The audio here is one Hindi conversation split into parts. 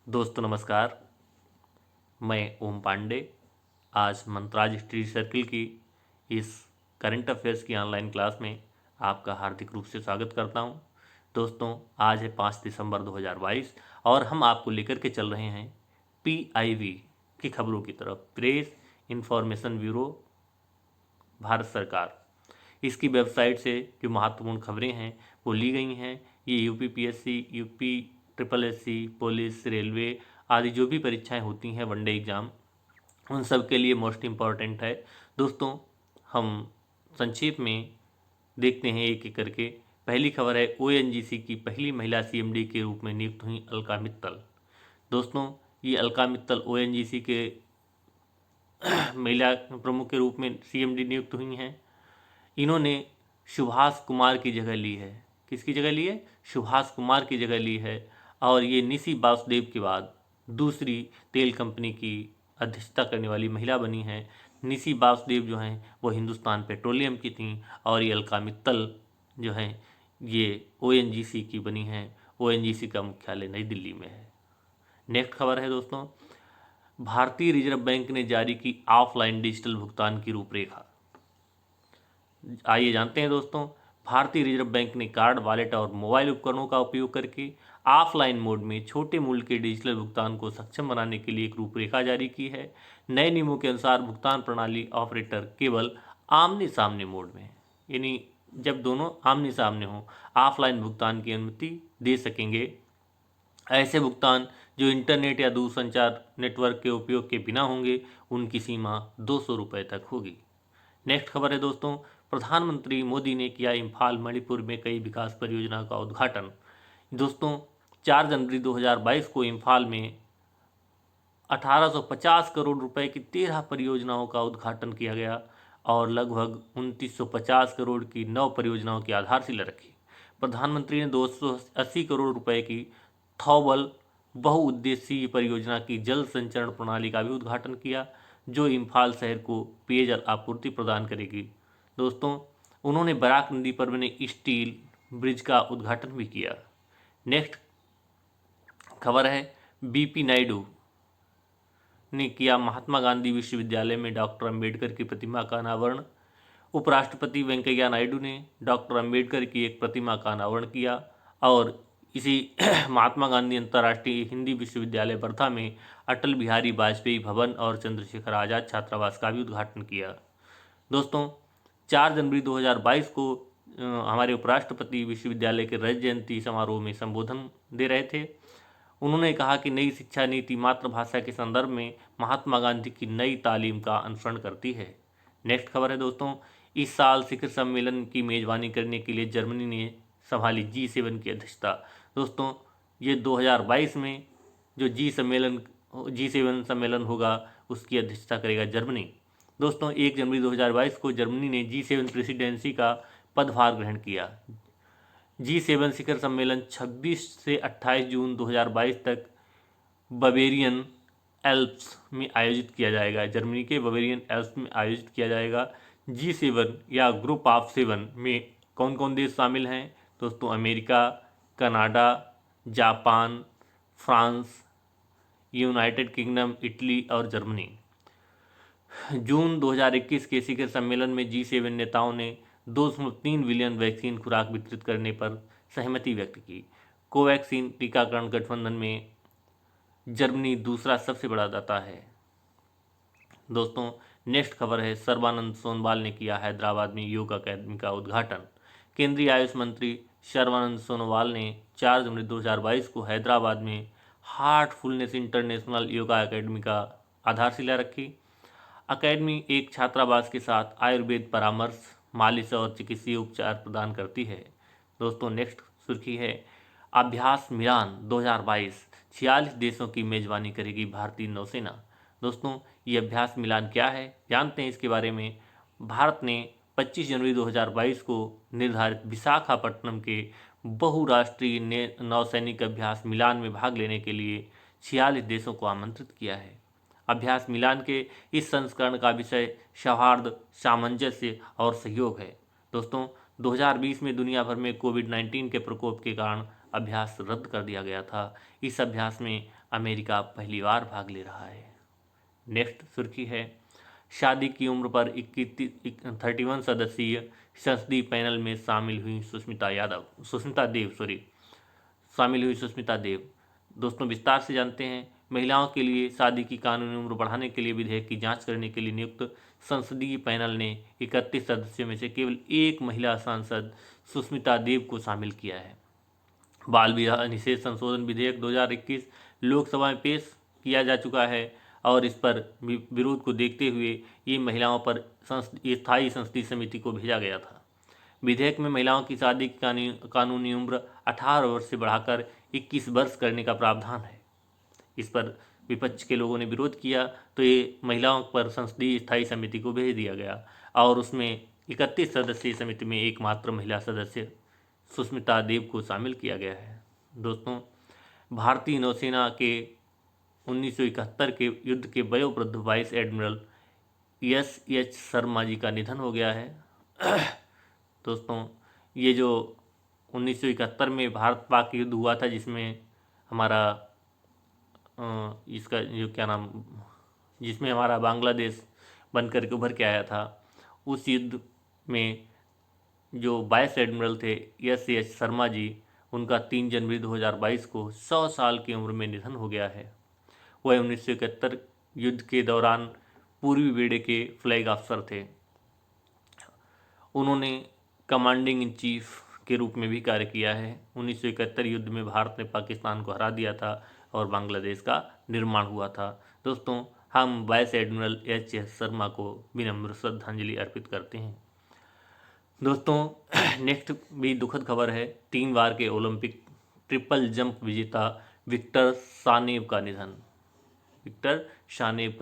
दोस्तों नमस्कार। मैं ओम पांडे आज मंत्राज स्टडी सर्किल की इस करंट अफेयर्स की ऑनलाइन क्लास में आपका हार्दिक रूप से स्वागत करता हूं। दोस्तों आज है 5 दिसंबर 2022 और हम आपको लेकर के चल रहे हैं PIB की खबरों की तरफ। प्रेस इंफॉर्मेशन ब्यूरो भारत सरकार, इसकी वेबसाइट से जो महत्वपूर्ण खबरें हैं वो ली गई हैं। ये UPPSC, UP SSSC, police, railway आदि जो भी परीक्षाएं होती हैं वनडे एग्ज़ाम, उन सब के लिए मोस्ट इम्पॉर्टेंट है। दोस्तों हम संक्षेप में देखते हैं एक एक करके। पहली खबर है ONGC की पहली महिला CMD के रूप में नियुक्त हुई अलका मित्तल। दोस्तों ये अलका मित्तल ONGC के महिला प्रमुख के रूप में CMD नियुक्त हुई हैं। इन्होंने सुभाष कुमार की जगह ली है। किसकी जगह ली है? सुभाष कुमार की जगह ली है। और ये निशी वासुदेव के बाद दूसरी तेल कंपनी की अध्यक्षता करने वाली महिला बनी हैं। निशी वासुदेव जो हैं वो हिंदुस्तान पेट्रोलियम की थी और ये अलका मित्तल जो हैं ये ONGC की बनी हैं। ONGC का मुख्यालय नई दिल्ली में है। नेक्स्ट खबर है दोस्तों, भारतीय रिजर्व बैंक ने जारी की ऑफलाइन डिजिटल भुगतान की रूपरेखा। आइए जानते हैं दोस्तों, भारतीय रिजर्व बैंक ने कार्ड, वॉलेट और मोबाइल उपकरणों का उपयोग करके ऑफलाइन मोड में छोटे मूल्य के डिजिटल भुगतान को सक्षम बनाने के लिए एक रूपरेखा जारी की है। नए नियमों के अनुसार भुगतान प्रणाली ऑपरेटर केवल आमने सामने मोड में, यानी जब दोनों आमने सामने हों, ऑफलाइन भुगतान की अनुमति दे सकेंगे। ऐसे भुगतान जो इंटरनेट या दूरसंचार नेटवर्क के उपयोग के बिना होंगे उनकी सीमा 200 रुपये तक होगी। नेक्स्ट खबर है दोस्तों, प्रधानमंत्री मोदी ने किया इम्फाल मणिपुर में कई विकास परियोजनाओं का उद्घाटन। दोस्तों 4 जनवरी 2022 को इम्फाल में 1850 करोड़ रुपए की 13 परियोजनाओं का उद्घाटन किया गया और लगभग 2950 करोड़ की 9 परियोजनाओं की आधारशिला रखी। प्रधानमंत्री ने 280 करोड़ रुपए की थौबल बहुउद्देशीय परियोजना की जल संचरण प्रणाली का भी उद्घाटन किया जो इम्फाल शहर को पेयजल आपूर्ति प्रदान करेगी। दोस्तों उन्होंने बराक नदी पर बने स्टील ब्रिज का उद्घाटन भी किया। नेक्स्ट खबर है, BP नायडू ने किया महात्मा गांधी विश्वविद्यालय में डॉक्टर अंबेडकर की प्रतिमा का अनावरण। उपराष्ट्रपति वेंकैया नायडू ने डॉक्टर अंबेडकर की एक प्रतिमा का अनावरण किया और इसी महात्मा गांधी अंतर्राष्ट्रीय हिंदी विश्वविद्यालय वर्धा में अटल बिहारी वाजपेयी भवन और चंद्रशेखर आज़ाद छात्रावास का भी उद्घाटन किया। दोस्तों 4 जनवरी 2022 को हमारे उपराष्ट्रपति विश्वविद्यालय के रजत जयंती समारोह में संबोधन दे रहे थे। उन्होंने कहा कि नई शिक्षा नीति मातृभाषा के संदर्भ में महात्मा गांधी की नई तालीम का अनुसरण करती है। नेक्स्ट खबर है दोस्तों, इस साल शिखर सम्मेलन की मेजबानी करने के लिए जर्मनी ने संभाली G7 की अध्यक्षता। दोस्तों ये 2022 में जो G7 सम्मेलन होगा उसकी अध्यक्षता करेगा जर्मनी। दोस्तों 1 जनवरी 2022 को जर्मनी ने G7 प्रेसिडेंसी का पदभार ग्रहण किया। G7 शिखर सम्मेलन 26 से 28 जून 2022 तक बवेरियन एल्प्स में आयोजित किया जाएगा। जर्मनी के बवेरियन एल्प्स में आयोजित किया जाएगा। G7 या ग्रुप ऑफ 7 में कौन कौन देश शामिल हैं? दोस्तों America, Canada, Japan, France, United kingdom, Italy और जर्मनी। जून 2021 के शिखर सम्मेलन में G7 नेताओं ने 2.3 बिलियन वैक्सीन खुराक वितरित करने पर सहमति व्यक्त की। कोवैक्सीन टीकाकरण गठबंधन में जर्मनी दूसरा सबसे बड़ा दाता है। दोस्तों नेक्स्ट खबर है, सर्बानंद सोनोवाल ने किया हैदराबाद में योग अकादमी का उद्घाटन। केंद्रीय आयुष मंत्री सर्बानंद सोनोवाल ने 4 जनवरी 2022 को हैदराबाद में हार्टफुलनेस इंटरनेशनल योगा अकादमी का आधारशिला रखी। अकादमी एक छात्रावास के साथ आयुर्वेद परामर्श, मालिश और चिकित्सीय उपचार प्रदान करती है। दोस्तों नेक्स्ट सुर्खी है, अभ्यास मिलान 2022 46 देशों की मेजबानी करेगी भारतीय नौसेना। दोस्तों ये अभ्यास मिलान क्या है जानते हैं इसके बारे में। भारत ने 25 जनवरी 2022 को निर्धारित विशाखापट्टनम के बहुराष्ट्रीय नौसैनिक अभ्यास मिलान में भाग लेने के लिए 46 देशों को आमंत्रित किया है। अभ्यास मिलान के इस संस्करण का विषय सौहार्द, सामंजस्य और सहयोग है। दोस्तों 2020 में दुनिया भर में कोविड-19 के प्रकोप के कारण अभ्यास रद्द कर दिया गया था। इस अभ्यास में अमेरिका पहली बार भाग ले रहा है। नेक्स्ट सुर्खी है, शादी की उम्र पर 31 सदस्यीय संसदीय पैनल में शामिल हुई सुष्मिता देव। दोस्तों विस्तार से जानते हैं। महिलाओं के लिए शादी की कानूनी उम्र बढ़ाने के लिए विधेयक की जांच करने के लिए नियुक्त संसदीय पैनल ने 31 सदस्यों में से केवल एक महिला सांसद सुष्मिता देव को शामिल किया है। बाल विवाह निषेध संशोधन विधेयक 2021 लोकसभा में पेश किया जा चुका है और इस पर विरोध को देखते हुए ये महिलाओं पर स्थायी संसदीय समिति को भेजा गया था। विधेयक में महिलाओं की शादी की कानूनी उम्र 18 वर्ष से बढ़ाकर 21 वर्ष करने का प्रावधान है। इस पर विपक्ष के लोगों ने विरोध किया तो ये महिलाओं पर संसदीय स्थायी समिति को भेज दिया गया और उसमें 31 सदस्यीय समिति में एकमात्र महिला सदस्य सुष्मिता देव को शामिल किया गया है। दोस्तों भारतीय नौसेना के 1971 के युद्ध के वयोवृद्ध vice admiral S Sharma ji का निधन हो गया है। दोस्तों ये जो 1971 में भारत पाक युद्ध हुआ था जिसमें हमारा इसका जो क्या नाम जिसमें हमारा बांग्लादेश बनकर के उभर के आया था, उस युद्ध में जो वाइस एडमिरल थे एस शर्मा जी, उनका 3 जनवरी 2022 को 100 साल की उम्र में निधन हो गया है। वह 1971 युद्ध के दौरान पूर्वी बेड़े के फ्लैग अफसर थे। उन्होंने कमांडिंग इन चीफ के रूप में भी कार्य किया है। 1971 युद्ध में भारत ने पाकिस्तान को हरा दिया था और बांग्लादेश का निर्माण हुआ था। दोस्तों हम वाइस एडमिरल एच शर्मा को विनम्र श्रद्धांजलि अर्पित करते हैं। दोस्तों नेक्स्ट भी दुखद खबर है। 3 बार के ओलंपिक ट्रिपल जंप विजेता विक्टर सानेव का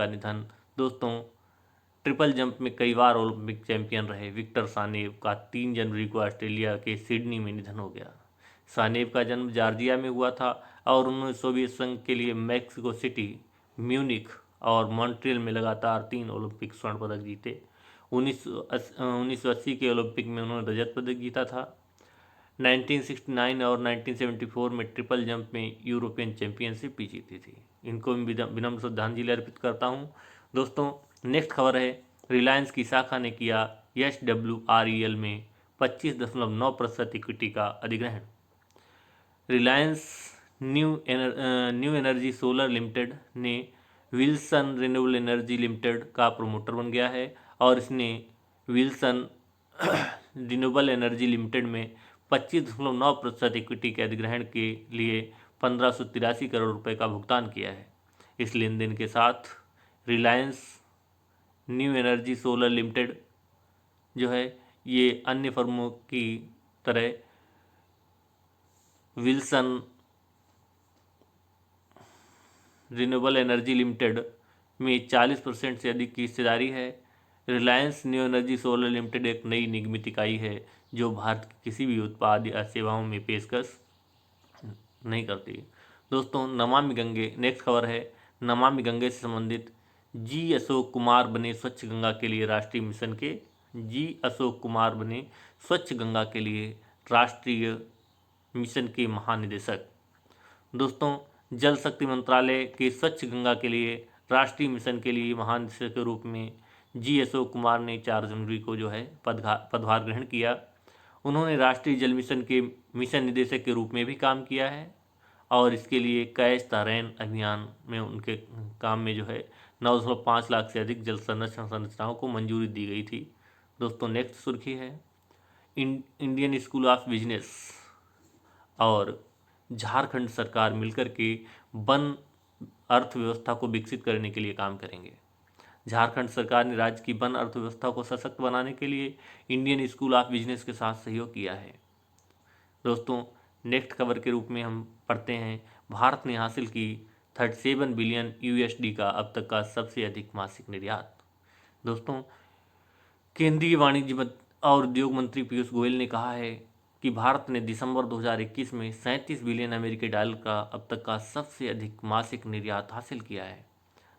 निधन। दोस्तों ट्रिपल जंप में कई बार ओलंपिक चैंपियन रहे विक्टर सानेव का 3 जनवरी को ऑस्ट्रेलिया के सिडनी में निधन हो गया। सानेव का जन्म जॉर्जिया में हुआ था और उन्होंने सोवियत संघ के लिए मैक्सिको सिटी, म्यूनिख और मॉन्ट्रियल में लगातार 3 ओलंपिक स्वर्ण पदक जीते। 1980 के ओलंपिक में उन्होंने रजत पदक जीता था। 1969 और 1974 में ट्रिपल जंप में यूरोपियन चैंपियनशिप भी जीती थी। इनको विनम्र श्रद्धांजलि अर्पित करता हूँ। दोस्तों नेक्स्ट खबर है, रिलायंस की शाखा ने किया SWREL में 25.9% इक्विटी का अधिग्रहण। Reliance new energy solar limited ने विल्सन रिन्यूएबल एनर्जी लिमिटेड का प्रोमोटर बन गया है और इसने विल्सन रिन्यूएबल एनर्जी लिमिटेड में 25.9% इक्विटी के अधिग्रहण के लिए 1583 करोड़ रुपए का भुगतान किया है। इस लेन देन के साथ Reliance new energy solar limited जो है ये अन्य फर्मों की तरह विल्सन रिन्यूएबल एनर्जी लिमिटेड में 40% से अधिक की हिस्सेदारी है। Reliance new energy solar limited एक नई निगमित इकाई है जो भारत के किसी भी उत्पाद या सेवाओं में पेशकश नहीं करती। दोस्तों नमामि गंगे नेक्स्ट खबर है। नमामि गंगे से संबंधित जी अशोक कुमार बने स्वच्छ गंगा के लिए राष्ट्रीय मिशन के महानिदेशक। दोस्तों जल शक्ति मंत्रालय के स्वच्छ गंगा के लिए राष्ट्रीय मिशन के लिए महानिदेशक के रूप में जी अशोक कुमार ने 4 जनवरी को जो है पदभार ग्रहण किया। उन्होंने राष्ट्रीय जल मिशन के मिशन निदेशक के रूप में भी काम किया है और इसके लिए कैच द रेन अभियान में उनके काम में जो है 9.5 लाख से अधिक जल संरक्षण संरचनाओं को मंजूरी दी गई थी। दोस्तों नेक्स्ट सुर्खी है, इंडियन स्कूल ऑफ बिजनेस और झारखंड सरकार मिलकर के वन अर्थव्यवस्था को विकसित करने के लिए काम करेंगे। झारखंड सरकार ने राज्य की वन अर्थव्यवस्था को सशक्त बनाने के लिए इंडियन स्कूल ऑफ बिजनेस के साथ सहयोग किया है। दोस्तों नेक्स्ट खबर के रूप में हम पढ़ते हैं, भारत ने हासिल की 37 बिलियन USD का अब तक का सबसे अधिक मासिक निर्यात। दोस्तों केंद्रीय वाणिज्य और उद्योग मंत्री पीयूष गोयल ने कहा है कि भारत ने दिसंबर 2021 में 37 बिलियन अमेरिकी डॉलर का अब तक का सबसे अधिक मासिक निर्यात हासिल किया है,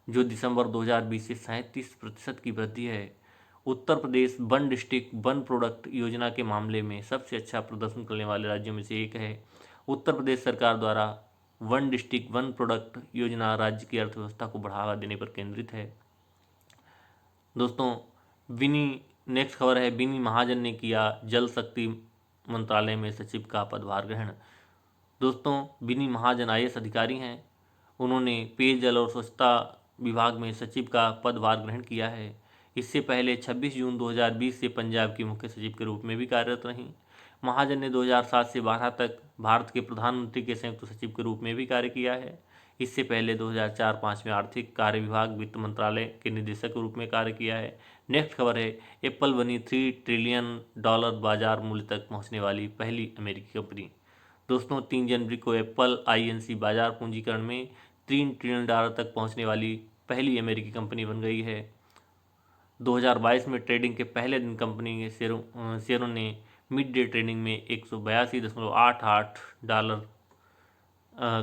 जो दिसंबर 2020 से 37% की वृद्धि है। Uttar Pradesh one district one product योजना के मामले में सबसे अच्छा प्रदर्शन करने वाले राज्यों में से एक है। उत्तर प्रदेश सरकार द्वारा वन डिस्ट्रिक्ट वन प्रोडक्ट योजना राज्य की अर्थव्यवस्था को बढ़ावा देने पर केंद्रित है। दोस्तों नेक्स्ट खबर है, बिनी महाजन ने किया जल शक्ति मंत्रालय में सचिव का पदभार ग्रहण। दोस्तों बिनी महाजन IAS अधिकारी हैं। उन्होंने पेयजल और स्वच्छता विभाग में सचिव का पदभार ग्रहण किया है। इससे पहले 26 जून 2020 से पंजाब की मुख्य सचिव के रूप में भी कार्यरत रहीं। महाजन ने 2007 से 12 तक भारत के प्रधानमंत्री के संयुक्त सचिव के रूप में भी कार्य किया है। इससे पहले 2004-05 में आर्थिक कार्य विभाग वित्त मंत्रालय के निदेशक के रूप में कार्य किया है। नेक्स्ट खबर है, एप्पल बनी $3 ट्रिलियन बाजार मूल्य तक पहुंचने वाली पहली अमेरिकी कंपनी। दोस्तों 3 जनवरी को एप्पल INC बाजार पूंजीकरण में $3 ट्रिलियन तक पहुंचने वाली पहली अमेरिकी कंपनी बन गई है। 2022 में ट्रेडिंग के पहले दिन कंपनी के शेयरों ने मिड डे ट्रेडिंग में $182.88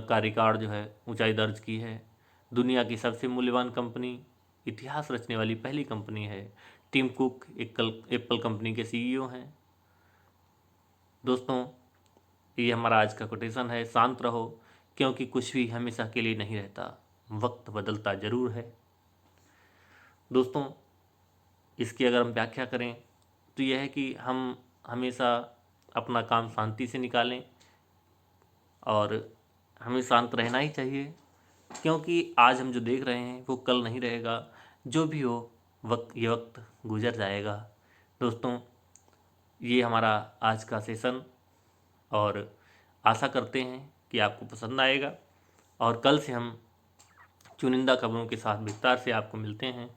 का रिकॉर्ड ऊंचाई दर्ज की है। दुनिया की सबसे मूल्यवान कंपनी, इतिहास रचने वाली पहली कंपनी है। टिम कुक एप्पल कंपनी के CEO हैं। दोस्तों ये हमारा आज का कोटेशन है, शांत रहो क्योंकि कुछ भी हमेशा के लिए नहीं रहता, वक्त बदलता जरूर है। दोस्तों इसकी अगर हम व्याख्या करें तो यह है कि हम हमेशा अपना काम शांति से निकालें और हमें शांत रहना ही चाहिए, क्योंकि आज हम जो देख रहे हैं वो कल नहीं रहेगा। जो भी हो ये वक्त गुजर जाएगा। दोस्तों ये हमारा आज का सेशन, और आशा करते हैं कि आपको पसंद आएगा और कल से हम चुनिंदा खबरों के साथ विस्तार से आपको मिलते हैं।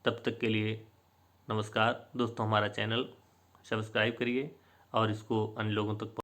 तब तक के लिए नमस्कार। दोस्तों हमारा चैनल सब्सक्राइब करिए और इसको अन्य लोगों तक